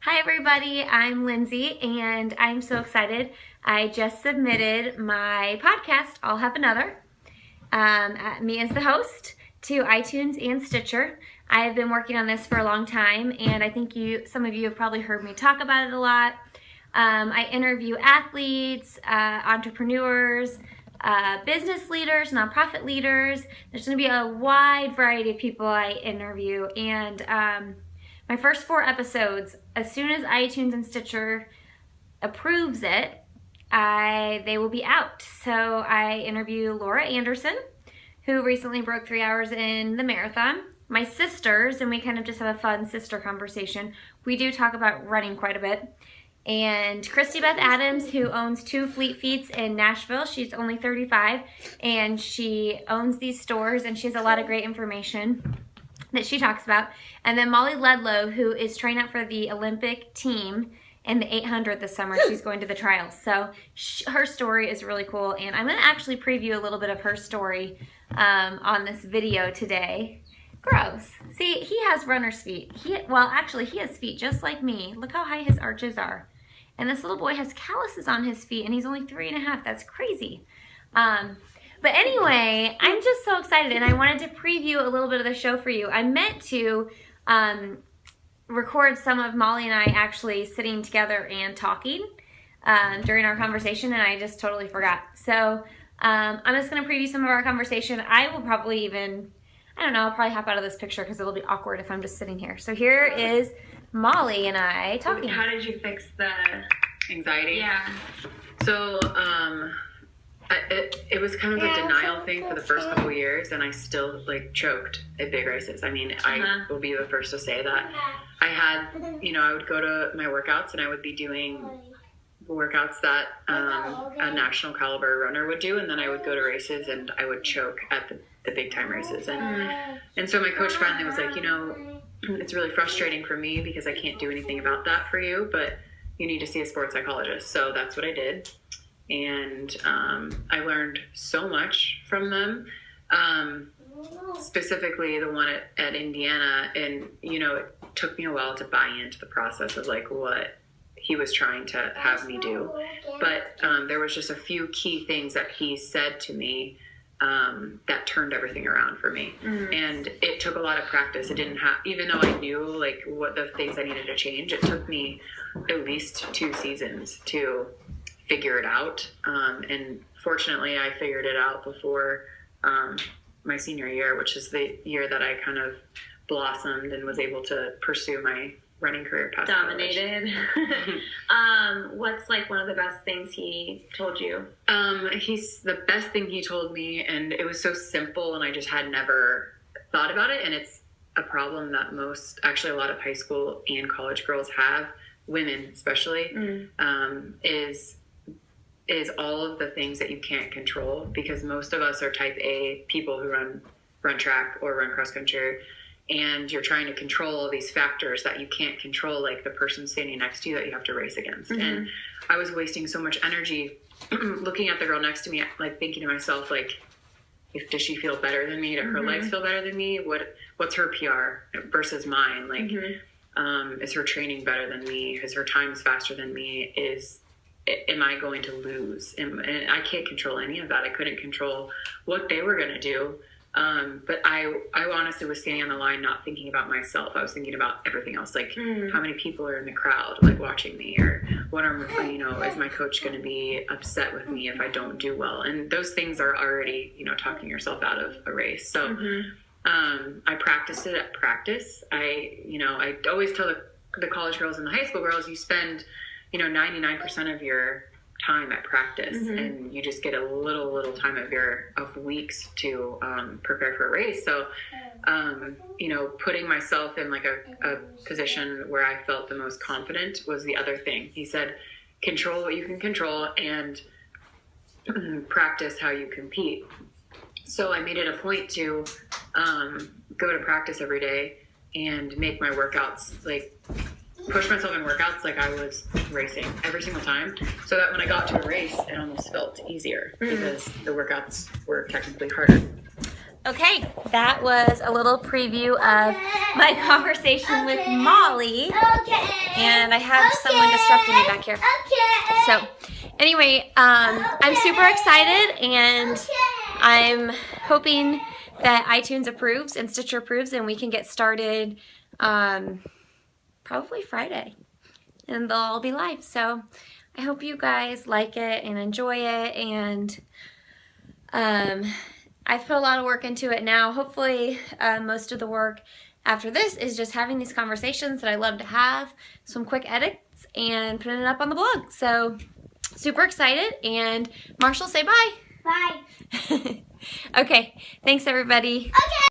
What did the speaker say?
Hi everybody, I'm Lindsay and I'm so excited. I just submitted my podcast, I'll Have Another, me as the host, to iTunes and Stitcher. I've been working on this for a long time and I think some of you have probably heard me talk about it a lot. I interview athletes, entrepreneurs, business leaders, nonprofit leaders. There's going to be a wide variety of people I interview, and my first 4 episodes, as soon as iTunes and Stitcher approves it, they will be out. So I interview Laura Anderson, who recently broke 3 hours in the marathon. My sisters, and we kind of just have a fun sister conversation. We do talk about running quite a bit. And Christy Beth Adams, who owns 2 Fleet Feets in Nashville. She's only 35, and she owns these stores, and she has a lot of great information that she talks about. And then Molly Ledlow, who is trying out for the Olympic team in the 800 this summer. She's going to the trials. So her story is really cool, and I'm going to actually preview a little bit of her story on this video today. Gross. See, he has runner's feet. He has feet just like me. Look how high his arches are. And this little boy has calluses on his feet, and he's only 3.5. That's crazy. But anyway, I'm just so excited, and I wanted to preview a little bit of the show for you. I meant to record some of Molly and I actually sitting together and talking during our conversation, and I just totally forgot. So I'm just going to preview some of our conversation. I will probably I'll probably hop out of this picture because it'll be awkward if I'm just sitting here. So here is Molly and I talking. How did you fix the anxiety? Yeah. So, it was kind of a denial thing for the first couple of years, and I still choked at big races. I mean, I will be the first to say that. I had, I would go to my workouts, and I would be doing workouts that a national caliber runner would do, and then I would go to races and I would choke at the big time races. And so my coach finally was like, it's really frustrating for me because I can't do anything about that for you, but you need to see a sports psychologist. So that's what I did. And I learned so much from them, specifically the one at Indiana. And, it took me a while to buy into the process of what he was trying to have me do. But there was just a few key things that he said to me that turned everything around for me. And it took a lot of practice. It didn't have, even though I knew what the things I needed to change, it took me at least 2 seasons to figure it out. And fortunately I figured it out before my senior year, which is the year that I kind of blossomed and was able to pursue my running career past dominated. What's one of the best things he told you? The best thing he told me, and it was so simple, and I just had never thought about it, and it's a problem that a lot of high school and college girls have, women especially, is all of the things that you can't control, because most of us are type A people who run track or run cross country, and you're trying to control all these factors that you can't control, like the person standing next to you that you have to race against. And I was wasting so much energy looking at the girl next to me, thinking to myself, does she feel better than me? Do her legs feel better than me? What's her PR versus mine? Is her training better than me? Is her times faster than me? Am I going to lose? And I can't control any of that. I couldn't control what they were going to do. But I honestly was standing on the line, not thinking about myself. I was thinking about everything else. How many people are in the crowd, watching me, or is my coach going to be upset with me if I don't do well? And those things are already, talking yourself out of a race. So, I practiced it at practice. I always tell the college girls and the high school girls, you spend, 99% of your time at practice, and you just get a little time of weeks to prepare for a race. So putting myself in a position where I felt the most confident was the other thing. He said, control what you can control and practice how you compete. So I made it a point to go to practice every day and make my workouts push myself in workouts like I was racing every single time, so that when I got to a race, it almost felt easier because the workouts were technically harder. Okay, that was a little preview of my conversation with Molly. And I have someone disrupting me back here. So, anyway, I'm super excited, and I'm hoping that iTunes approves and Stitcher approves, and we can get started probably Friday. And they'll all be live. So, I hope you guys like it and enjoy it, and I've put a lot of work into it now. Hopefully, most of the work after this is just having these conversations that I love to have, some quick edits, and putting it up on the blog. So, super excited. And Marshall, say bye. Bye. Okay, thanks everybody. Okay.